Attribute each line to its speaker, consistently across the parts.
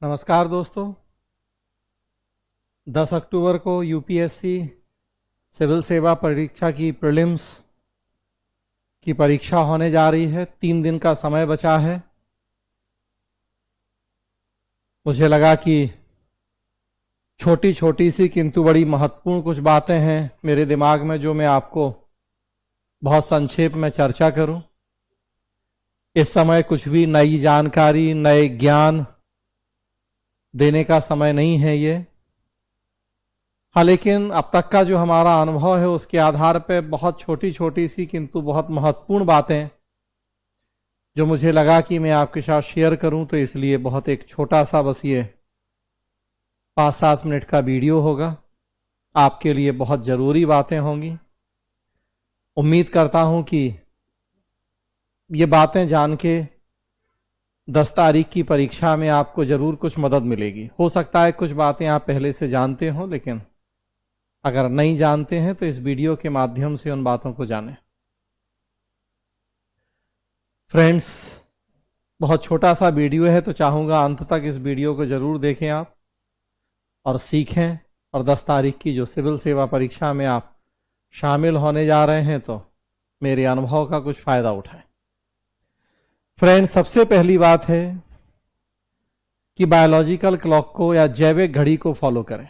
Speaker 1: नमस्कार दोस्तों। 10 अक्टूबर को यूपीएससी सिविल सेवा परीक्षा की प्रीलिम्स की परीक्षा होने जा रही है। 3 दिन का समय बचा है। मुझे लगा कि छोटी छोटी सी किंतु बड़ी महत्वपूर्ण कुछ बातें हैं मेरे दिमाग में, जो मैं आपको बहुत संक्षेप में चर्चा करूं। इस समय कुछ भी नई जानकारी, नए ज्ञान देने का समय नहीं है ये। हाँ, लेकिन अब तक का जो हमारा अनुभव है उसके आधार पर बहुत छोटी छोटी सी किंतु बहुत महत्वपूर्ण बातें जो मुझे लगा कि मैं आपके साथ शेयर करूं, तो इसलिए बहुत एक छोटा सा बस ये 5-7 मिनट का वीडियो होगा। आपके लिए बहुत ज़रूरी बातें होंगी। उम्मीद करता हूं कि ये बातें जान के 10 तारीख की परीक्षा में आपको ज़रूर कुछ मदद मिलेगी। हो सकता है कुछ बातें आप पहले से जानते हो, लेकिन अगर नहीं जानते हैं तो इस वीडियो के माध्यम से उन बातों को जानें। फ्रेंड्स, बहुत छोटा सा वीडियो है, तो चाहूँगा अंत तक इस वीडियो को ज़रूर देखें आप और सीखें, और 10 तारीख की जो सिविल सेवा परीक्षा में आप शामिल होने जा रहे हैं तो मेरे अनुभव का कुछ फ़ायदा उठाएं। फ्रेंड्स, सबसे पहली बात है कि बायोलॉजिकल क्लॉक को या जैविक घड़ी को फॉलो करें।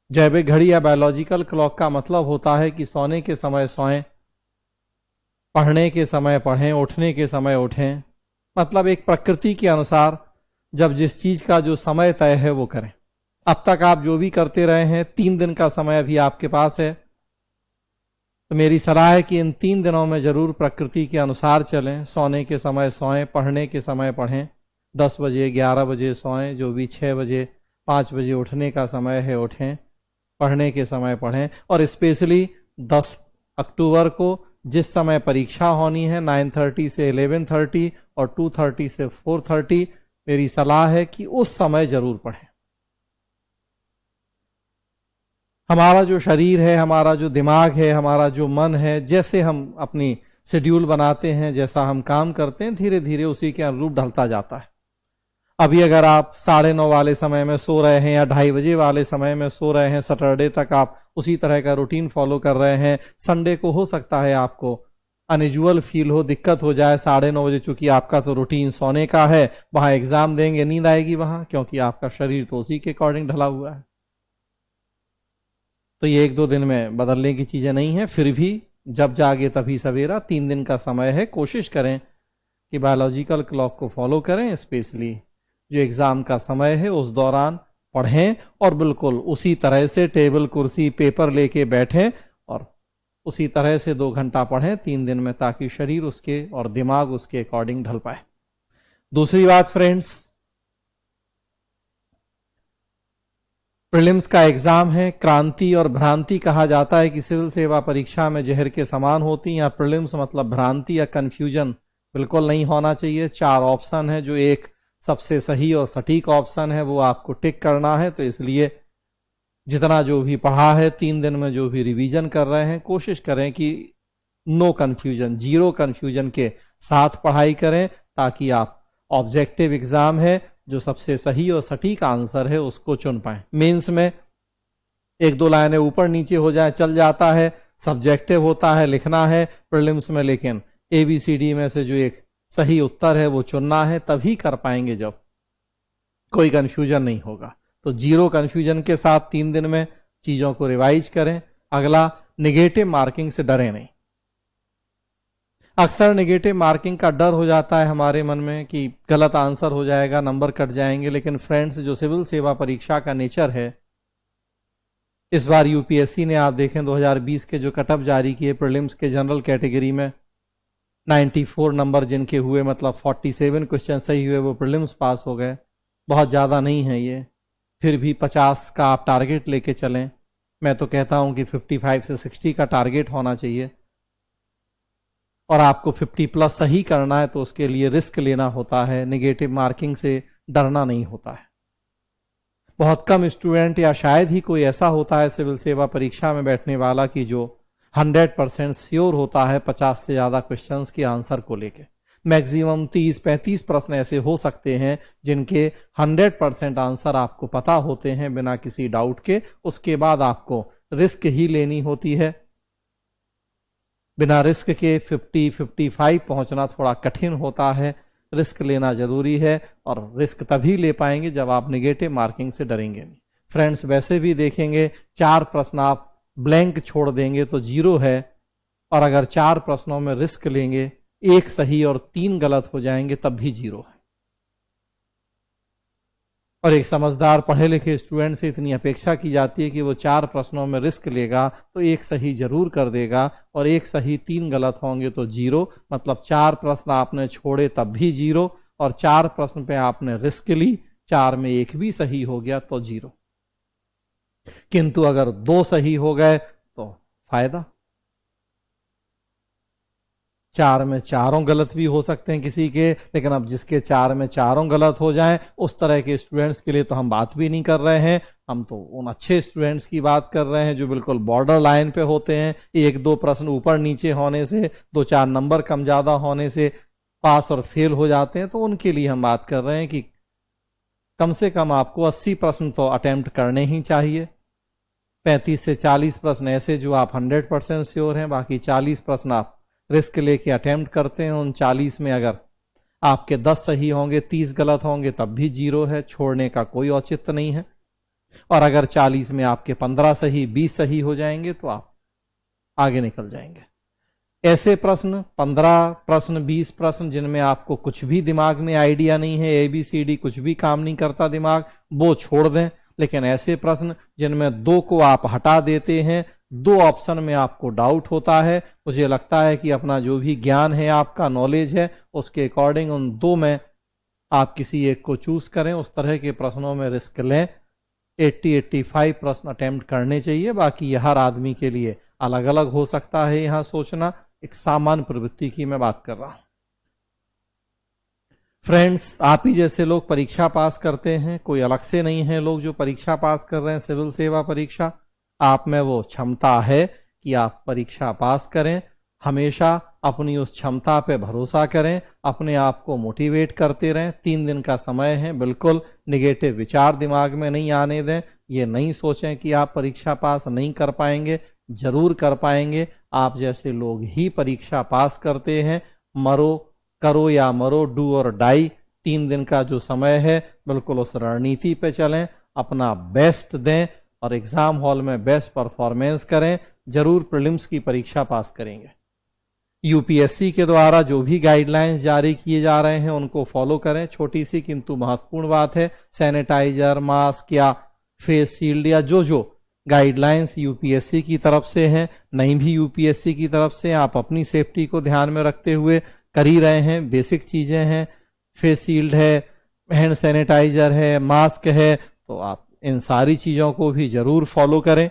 Speaker 1: जैविक घड़ी या बायोलॉजिकल क्लॉक का मतलब होता है कि सोने के समय सोएं, पढ़ने के समय पढ़ें, उठने के समय उठें। मतलब एक प्रकृति के अनुसार जब जिस चीज़ का जो समय तय है वो करें। अब तक आप जो भी करते रहे हैं, 3 दिन का समय अभी आपके पास है, तो मेरी सलाह है कि इन 3 दिनों में ज़रूर प्रकृति के अनुसार चलें। सोने के समय सोएं, पढ़ने के समय पढ़ें, 10 बजे 11 बजे सोएं, जो भी 6 बजे 5 बजे उठने का समय है उठें, पढ़ने के समय पढ़ें। और स्पेशली 10 अक्टूबर को जिस समय परीक्षा होनी है 9:30 से 11:30 और 2:30 से 4:30, मेरी सलाह है कि उस समय ज़रूर पढ़ें। हमारा जो शरीर है, हमारा जो दिमाग है, हमारा जो मन है, जैसे हम अपनी शेड्यूल बनाते हैं, जैसा हम काम करते हैं, धीरे धीरे उसी के अनुरूप ढलता जाता है। अभी अगर आप 9:30 वाले समय में सो रहे हैं या 2:30 बजे वाले समय में सो रहे हैं, सैटरडे तक आप उसी तरह का रूटीन फॉलो कर रहे हैं, संडे को हो सकता है आपको अनयूजुअल फील हो, दिक्कत हो जाए 9:30 बजे, चूंकि आपका तो रूटीन सोने का है, वहां एग्जाम देंगे, नींद आएगी वहां, क्योंकि आपका शरीर तो उसी के अकॉर्डिंग ढला हुआ है। तो ये 1-2 दिन में बदलने की चीज़ें नहीं है। फिर भी जब जागे तभी सवेरा, 3 दिन का समय है। कोशिश करें कि बायोलॉजिकल क्लॉक को फॉलो करें। स्पेशली जो एग्ज़ाम का समय है उस दौरान पढ़ें, और बिल्कुल उसी तरह से टेबल कुर्सी पेपर लेके बैठें और उसी तरह से 2 घंटा पढ़ें 3 दिन में, ताकि शरीर उसके और दिमाग उसके अकॉर्डिंग ढल पाए। दूसरी बात फ्रेंड्स, प्रीलिम्स का एग्जाम है। क्रांति और भ्रांति कहा जाता है कि सिविल सेवा परीक्षा में जहर के समान होती हैं। प्रीलिम्स मतलब भ्रांति या कंफ्यूजन बिल्कुल नहीं होना चाहिए। 4 ऑप्शन है, जो एक सबसे सही और सटीक ऑप्शन है वो आपको टिक करना है। तो इसलिए जितना जो भी पढ़ा है, 3 दिन में जो भी रिवीजन कर रहे हैं, कोशिश करें कि नो कन्फ्यूजन, 0 कन्फ्यूजन के साथ पढ़ाई करें, ताकि आप ऑब्जेक्टिव एग्जाम है, जो सबसे सही और सटीक आंसर है उसको चुन पाएं। मेंस में 1-2 लाइनें ऊपर नीचे हो जाए चल जाता है, सब्जेक्टिव होता है, लिखना है। प्रीलिम्स में लेकिन ABCD में से जो एक सही उत्तर है वो चुनना है, तभी कर पाएंगे जब कोई कंफ्यूजन नहीं होगा। तो 0 कंफ्यूजन के साथ 3 दिन में चीज़ों को रिवाइज करें। अगला, निगेटिव मार्किंग से डरें नहीं। अक्सर नेगेटिव मार्किंग का डर हो जाता है हमारे मन में कि गलत आंसर हो जाएगा, नंबर कट जाएंगे। लेकिन फ्रेंड्स, जो सिविल सेवा परीक्षा का नेचर है, इस बार यूपीएससी ने आप देखें 2020 के जो कटअप जारी किए प्रीलिम्स के जनरल कैटेगरी में, 94 नंबर जिनके हुए, मतलब 47 क्वेश्चन सही हुए, वो प्रीलिम्स पास हो गए। बहुत ज़्यादा नहीं है ये, फिर भी 50 का आप टारगेट लेके चलें। मैं तो कहता हूँ कि 55 से 60 का टारगेट होना चाहिए, और आपको 50+ सही करना है, तो उसके लिए रिस्क लेना होता है। नेगेटिव मार्किंग से डरना नहीं होता है। बहुत कम स्टूडेंट या शायद ही कोई ऐसा होता है सिविल सेवा परीक्षा में बैठने वाला कि जो 100% श्योर होता है 50 से ज़्यादा क्वेश्चंस के आंसर को लेके। मैक्सिमम 30-35 प्रश्न ऐसे हो सकते हैं जिनके 100% आंसर आपको पता होते हैं बिना किसी डाउट के। उसके बाद आपको रिस्क ही लेनी होती है। बिना रिस्क के 50-55 पहुंचना थोड़ा कठिन होता है। रिस्क लेना जरूरी है और रिस्क तभी ले पाएंगे जब आप नेगेटिव मार्किंग से डरेंगे नहीं। फ्रेंड्स, वैसे भी देखेंगे 4 प्रश्न आप ब्लैंक छोड़ देंगे तो 0 है, और अगर 4 प्रश्नों में रिस्क लेंगे, 1 सही और 3 गलत हो जाएंगे तब भी 0 है। और एक समझदार पढ़े लिखे स्टूडेंट से इतनी अपेक्षा की जाती है कि वो 4 प्रश्नों में रिस्क लेगा तो 1 सही जरूर कर देगा, और 1 सही 3 गलत होंगे तो 0। मतलब 4 प्रश्न आपने छोड़े तब भी 0, और 4 प्रश्न पे आपने रिस्क ली, 4 में 1 भी सही हो गया तो 0। किंतु अगर 2 सही हो गए तो फायदा। 4 में 4 गलत भी हो सकते हैं किसी के, लेकिन अब जिसके 4 में 4 गलत हो जाएं, उस तरह के स्टूडेंट्स के लिए तो हम बात भी नहीं कर रहे हैं। हम तो उन अच्छे स्टूडेंट्स की बात कर रहे हैं जो बिल्कुल बॉर्डर लाइन पे होते हैं। 1-2 प्रश्न ऊपर नीचे होने से, 2-4 नंबर कम ज्यादा होने से पास और फेल हो जाते हैं। तो उनके लिए हम बात कर रहे हैं कि कम से कम आपको 80 प्रश्न तो अटेम्प्ट करने ही चाहिए। 35 से 40 प्रश्न ऐसे जो आप 100% श्योर हैं, बाकी 40 प्रश्न आप रिस्क लेके अटेम्प्ट करते हैं। उन 40 में अगर आपके 10 सही होंगे, 30 गलत होंगे तब भी 0 है, छोड़ने का कोई औचित्य नहीं है। और अगर 40 में आपके 15 सही, 20 सही हो जाएंगे तो आप आगे निकल जाएंगे। ऐसे प्रश्न 15 प्रश्न, 20 प्रश्न जिनमें आपको कुछ भी दिमाग में आइडिया नहीं है, ABCD कुछ भी काम नहीं करता दिमाग, वो छोड़ दें। लेकिन ऐसे प्रश्न जिनमें 2 को आप हटा देते हैं, 2 ऑप्शन में आपको डाउट होता है, मुझे लगता है कि अपना जो भी ज्ञान है, आपका नॉलेज है, उसके अकॉर्डिंग उन 2 में आप किसी एक को चूज करें। उस तरह के प्रश्नों में रिस्क लें। 80-85 प्रश्न अटेम्प्ट करने चाहिए। बाकी हर आदमी के लिए अलग अलग हो सकता है। यहां सोचना एक सामान्य प्रवृत्ति की मैं बात कर रहा हूं। फ्रेंड्स, आप ही जैसे लोग परीक्षा पास करते हैं, कोई अलग से नहीं है लोग जो परीक्षा पास कर रहे हैं सिविल सेवा परीक्षा। आप में वो क्षमता है कि आप परीक्षा पास करें। हमेशा अपनी उस क्षमता पे भरोसा करें, अपने आप को मोटिवेट करते रहें। 3 दिन का समय है, बिल्कुल नेगेटिव विचार दिमाग में नहीं आने दें। ये नहीं सोचें कि आप परीक्षा पास नहीं कर पाएंगे, जरूर कर पाएंगे। आप जैसे लोग ही परीक्षा पास करते हैं। मरो, करो या मरो, डू और डाई। 3 दिन का जो समय है, बिल्कुल उस रणनीति पे चलें, अपना बेस्ट दें और एग्जाम हॉल में बेस्ट परफॉर्मेंस करें। जरूर प्रीलिम्स की परीक्षा पास करेंगे। यूपीएससी के द्वारा जो भी गाइडलाइंस जारी किए जा रहे हैं उनको फॉलो करें। छोटी सी किंतु महत्वपूर्ण बात है, सैनिटाइजर, मास्क या फेस शील्ड या जो गाइडलाइंस यूपीएससी की तरफ से हैं, नहीं भी यूपीएससी की तरफ से, आप अपनी सेफ्टी को ध्यान में रखते हुए कर ही रहे हैं। बेसिक चीजें हैं, फेस शील्ड है, हैंड सैनिटाइजर है, मास्क है, तो आप इन सारी चीजों को भी जरूर फॉलो करें।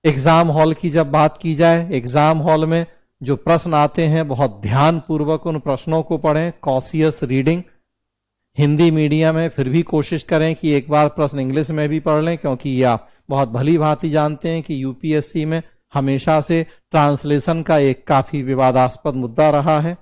Speaker 1: एग्जाम हॉल की जब बात की जाए, एग्जाम हॉल में जो प्रश्न आते हैं बहुत ध्यान पूर्वक उन प्रश्नों को पढ़ें। Cautious reading. हिंदी मीडियम है, फिर भी कोशिश करें कि एक बार प्रश्न इंग्लिश में भी पढ़ लें, क्योंकि ये आप बहुत भली भांति जानते हैं कि यूपीएससी में हमेशा से ट्रांसलेशन का एक काफी विवादास्पद मुद्दा रहा है।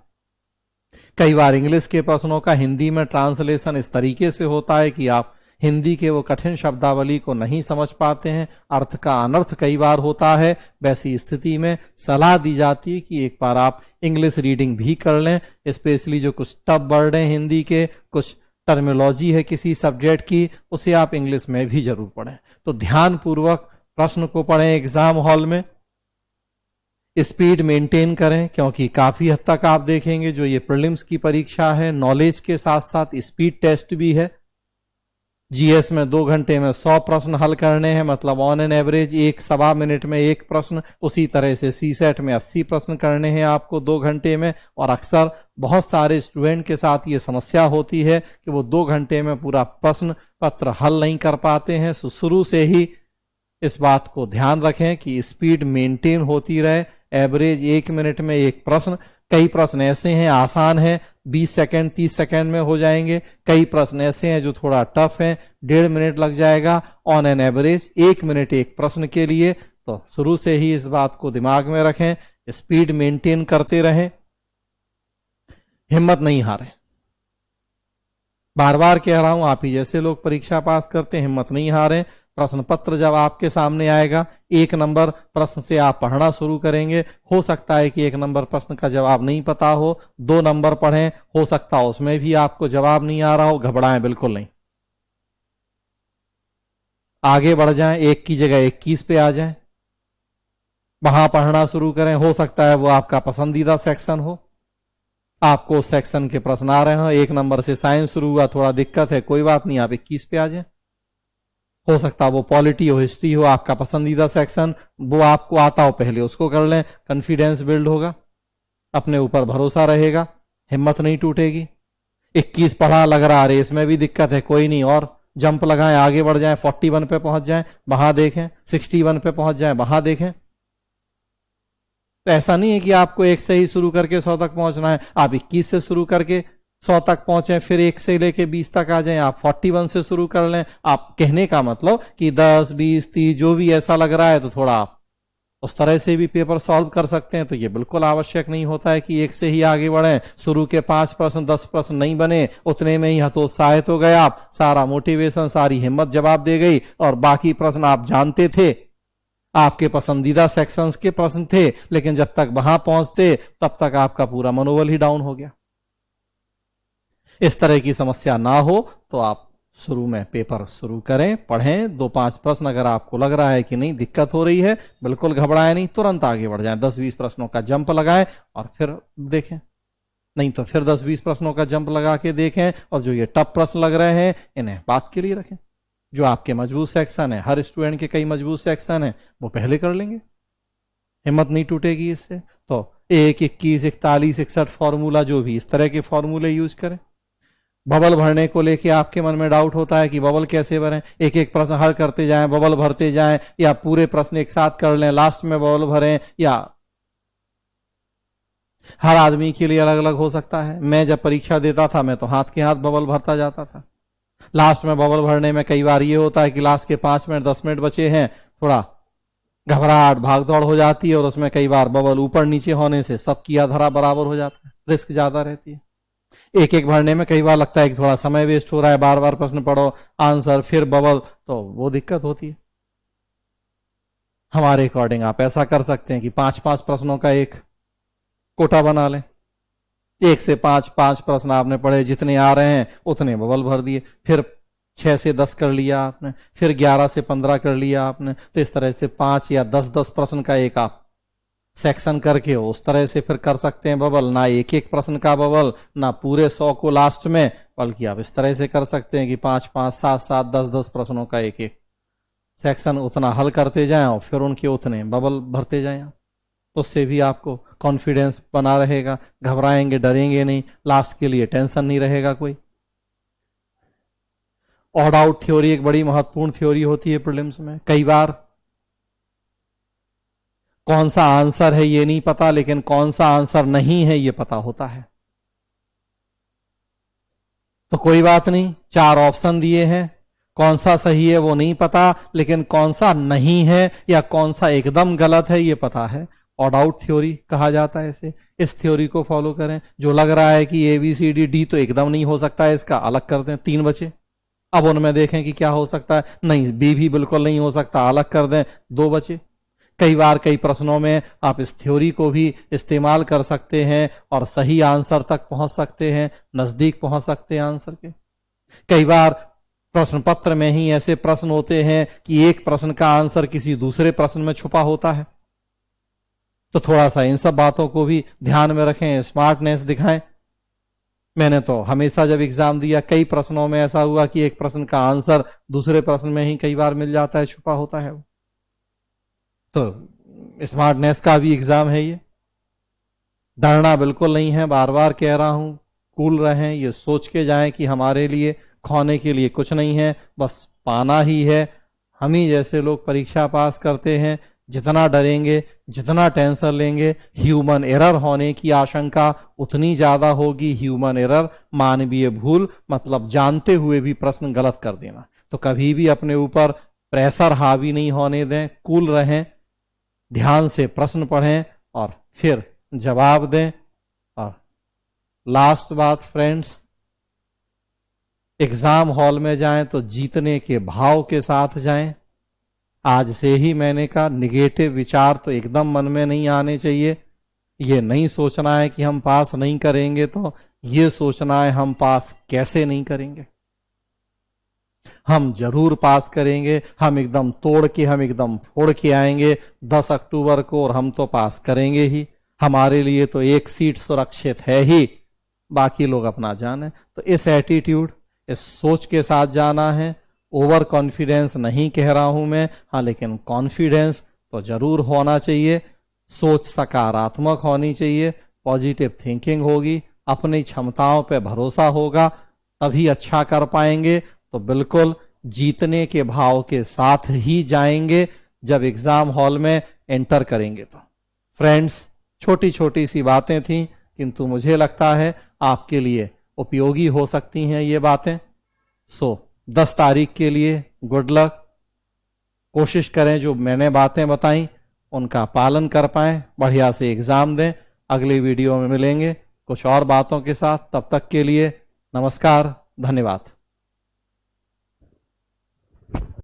Speaker 1: कई बार इंग्लिश के प्रश्नों का हिंदी में ट्रांसलेशन इस तरीके से होता है कि आप हिंदी के वो कठिन शब्दावली को नहीं समझ पाते हैं, अर्थ का अनर्थ कई बार होता है। वैसी स्थिति में सलाह दी जाती है कि एक बार आप इंग्लिश रीडिंग भी कर लें। स्पेशली जो कुछ टफ वर्ड हैं हिंदी के, कुछ टर्मिनोलॉजी है किसी सब्जेक्ट की, उसे आप इंग्लिश में भी जरूर पढ़ें। तो ध्यान पूर्वक प्रश्न को पढ़ें एग्जाम हॉल में। स्पीड मेंटेन करें, क्योंकि काफी हद तक आप देखेंगे जो ये प्रीलिम्स की परीक्षा है, नॉलेज के साथ साथ स्पीड टेस्ट भी है। जीएस में 2 घंटे में 100 प्रश्न हल करने हैं, मतलब ऑन एन एवरेज 1-1.25 मिनट में 1 प्रश्न। उसी तरह से सीसेट में 80 प्रश्न करने हैं आपको 2 घंटे में। और अक्सर बहुत सारे स्टूडेंट के साथ ये समस्या होती है कि वो 2 घंटे में पूरा प्रश्न पत्र हल नहीं कर पाते हैं। शुरू से ही इस बात को ध्यान रखें कि स्पीड मेंटेन होती रहे। एवरेज 1 मिनट में 1 प्रश्न। कई प्रश्न ऐसे हैं आसान हैं, 20 सेकंड 30 सेकंड में हो जाएंगे। कई प्रश्न ऐसे हैं जो थोड़ा टफ हैं, 1.5 मिनट लग जाएगा। ऑन एन एवरेज 1 मिनट 1 प्रश्न के लिए। तो शुरू से ही इस बात को दिमाग में रखें, स्पीड मेंटेन करते रहें। हिम्मत नहीं हारें। बार बार कह रहा हूं, आप ही जैसे लोग परीक्षा पास करते हैं, हिम्मत नहीं हारें। प्रश्न पत्र जब आपके सामने आएगा, 1 नंबर प्रश्न से आप पढ़ना शुरू करेंगे। हो सकता है कि 1 नंबर प्रश्न का जवाब नहीं पता हो, 2 नंबर पढ़ें, हो सकता है उसमें भी आपको जवाब नहीं आ रहा हो। घबराएं बिल्कुल नहीं, आगे बढ़ जाएं, 1 की जगह 21 पे आ जाएं, वहां पढ़ना शुरू करें। हो सकता है वो आपका पसंदीदा सेक्शन हो, आपको उस सेक्शन के प्रश्न आ रहे हो। 1 नंबर से साइंस शुरू हुआ, थोड़ा दिक्कत है, कोई बात नहीं, आप 21 पे आ जाएं। हो सकता है वो पॉलिटी हो, हिस्ट्री हो, आपका पसंदीदा सेक्शन, वो आपको आता हो, पहले उसको कर लें। कॉन्फिडेंस बिल्ड होगा, अपने ऊपर भरोसा रहेगा, हिम्मत नहीं टूटेगी। 21 पढ़ा, लग रहा अरे इसमें भी दिक्कत है, कोई नहीं, और जंप लगाएं, आगे बढ़ जाएं, 41 पे पहुंच जाएं, वहां देखें, 61 पे पहुंच जाएं, वहां देखें। तो ऐसा नहीं है कि आपको 1 से ही शुरू करके 100 तक पहुंचना है। आप 21 से शुरू करके 100 तक पहुंचे, फिर 1 से लेके 20 तक आ जाएं, आप 41 से शुरू कर लें। आप कहने का मतलब कि 10, 20, 30 जो भी ऐसा लग रहा है, तो थोड़ा आप उस तरह से भी पेपर सॉल्व कर सकते हैं। तो ये बिल्कुल आवश्यक नहीं होता है कि 1 से ही आगे बढ़ें। शुरू के 5 प्रश्न 10 प्रश्न नहीं बने, उतने में ही हतोत्साहित हो गए आप, सारा मोटिवेशन, सारी हिम्मत जवाब दे गई, और बाकी प्रश्न आप जानते थे, आपके पसंदीदा सेक्शंस के प्रश्न थे, लेकिन जब तक वहां पहुंचते तब तक आपका पूरा मनोबल ही डाउन हो गया। इस तरह की समस्या ना हो तो आप शुरू में पेपर शुरू करें, पढ़ें, 2-5 प्रश्न अगर आपको लग रहा है कि नहीं दिक्कत हो रही है, बिल्कुल घबराएं नहीं, तुरंत आगे बढ़ जाएं। 10-20 प्रश्नों का जंप लगाएं और फिर देखें, नहीं तो फिर 10-20 प्रश्नों का जंप लगा के देखें, और जो ये टफ प्रश्न लग रहे हैं इन्हें बात के लिए रखें। जो आपके मजबूत सेक्शन है, हर स्टूडेंट के कई मजबूत सेक्शन है, वो पहले कर लेंगे, हिम्मत नहीं टूटेगी इससे। तो 1, 21, 41, 61 फॉर्मूला, जो भी इस तरह के फॉर्मूले यूज करें। बबल भरने को लेके आपके मन में डाउट होता है कि बबल कैसे भरें, एक एक प्रश्न हल करते जाएं, बबल भरते जाएं, या पूरे प्रश्न एक साथ कर लें, लास्ट में बबल भरें, या हर आदमी के लिए अलग अलग हो सकता है। मैं जब परीक्षा देता था, मैं तो हाथ के हाथ बबल भरता जाता था। लास्ट में बबल भरने में कई बार ये होता है कि लास्ट के 5 मिनट 10 मिनट बचे हैं, थोड़ा घबराहट भागदौड़ हो जाती है, और उसमें कई बार बबल ऊपर नीचे होने से सबकी आधारा बराबर हो जाता है, रिस्क ज्यादा रहती है। एक एक भरने में कई बार लगता है कि थोड़ा समय वेस्ट हो रहा है, बार बार प्रश्न पढ़ो, आंसर, फिर बबल, तो वो दिक्कत होती है। हमारे अकॉर्डिंग आप ऐसा कर सकते हैं कि 5-5 प्रश्नों का एक कोटा बना लें। 1 से 5 प्रश्न आपने पढ़े, जितने आ रहे हैं उतने बबल भर दिए, फिर 6 से 10 कर लिया आपने, फिर 11 से 15 कर लिया आपने। तो इस तरह से 5 या 10 प्रश्न का एक आप सेक्शन करके उस तरह से फिर कर सकते हैं बबल। ना एक एक प्रश्न का बबल, ना पूरे 100 को लास्ट में, बल्कि आप इस तरह से कर सकते हैं कि 5-5, 7-7, 10-10 प्रश्नों का एक एक सेक्शन, उतना हल करते जाएं और फिर उनके उतने बबल भरते जाएं। उससे भी आपको कॉन्फिडेंस बना रहेगा, घबराएंगे डरेंगे नहीं, लास्ट के लिए टेंशन नहीं रहेगा कोई। ऑड आउट थ्योरी एक बड़ी महत्वपूर्ण थ्योरी होती है प्रीलिम्स में। कई बार कौन सा आंसर है ये नहीं पता, लेकिन कौन सा आंसर नहीं है ये पता होता है। तो कोई बात नहीं, 4 ऑप्शन दिए हैं, कौन सा सही है वो नहीं पता, लेकिन कौन सा नहीं है या कौन सा एकदम गलत है ये पता है। ऑड आउट थ्योरी कहा जाता है इसे। इस थ्योरी को फॉलो करें। जो लग रहा है कि ABCD D तो एकदम नहीं हो सकता है, इसका अलग कर दें, 3 बचे। अब उनमें देखें कि क्या हो सकता है, नहीं B भी बिल्कुल नहीं हो सकता, अलग कर दें, 2 बचे। कई बार कई प्रश्नों में आप इस थ्योरी को भी इस्तेमाल कर सकते हैं और सही आंसर तक पहुंच सकते हैं, नजदीक पहुंच सकते हैं आंसर के। कई बार प्रश्न पत्र में ही ऐसे प्रश्न होते हैं कि एक प्रश्न का आंसर किसी दूसरे प्रश्न में छुपा होता है। तो थोड़ा सा इन सब बातों को भी ध्यान में रखें, स्मार्टनेस दिखाएं। मैंने तो हमेशा जब एग्जाम दिया, कई प्रश्नों में ऐसा हुआ कि एक प्रश्न का आंसर दूसरे प्रश्न में ही कई बार मिल जाता है, छुपा होता है वो। तो स्मार्टनेस का भी एग्जाम है ये। डरना बिल्कुल नहीं है, बार बार कह रहा हूं, कूल रहें, ये सोच के जाएं कि हमारे लिए खोने के लिए कुछ नहीं है, बस पाना ही है। हम ही जैसे लोग परीक्षा पास करते हैं, जितना डरेंगे, जितना टेंशन लेंगे, ह्यूमन एरर होने की आशंका उतनी ज्यादा होगी। ह्यूमन एरर, मानवीय भूल, मतलब जानते हुए भी प्रश्न गलत कर देना। तो कभी भी अपने ऊपर प्रेशर हावी नहीं होने दें, कूल रहें, ध्यान से प्रश्न पढ़ें और फिर जवाब दें, और लास्ट बात फ्रेंड्स, एग्जाम हॉल में जाएं तो जीतने के भाव के साथ जाएं। आज से ही मैंने कहा, निगेटिव विचार तो एकदम मन में नहीं आने चाहिए। ये नहीं सोचना है कि हम पास नहीं करेंगे, तो ये सोचना है हम पास कैसे नहीं करेंगे। हम जरूर पास करेंगे, हम एकदम तोड़ के, हम एकदम फोड़ के आएंगे 10 अक्टूबर को, और हम तो पास करेंगे ही। हमारे लिए तो एक सीट सुरक्षित है ही, बाकी लोग अपना जाने। तो इस एटीट्यूड, इस सोच के साथ जाना है। ओवर कॉन्फिडेंस नहीं कह रहा हूं मैं, हाँ, लेकिन कॉन्फिडेंस तो जरूर होना चाहिए। सोच सकारात्मक होनी चाहिए, पॉजिटिव थिंकिंग होगी, अपनी क्षमताओं पे भरोसा होगा, तभी अच्छा कर पाएंगे। तो बिल्कुल जीतने के भाव के साथ ही जाएंगे जब एग्जाम हॉल में एंटर करेंगे। तो फ्रेंड्स, छोटी छोटी सी बातें थी, किंतु मुझे लगता है आपके लिए उपयोगी हो सकती हैं ये बातें। 10 तारीख के लिए गुड लक। कोशिश करें जो मैंने बातें बताई उनका पालन कर पाएं, बढ़िया से एग्जाम दें। अगली वीडियो में मिलेंगे कुछ और बातों के साथ। तब तक के लिए नमस्कार, धन्यवाद।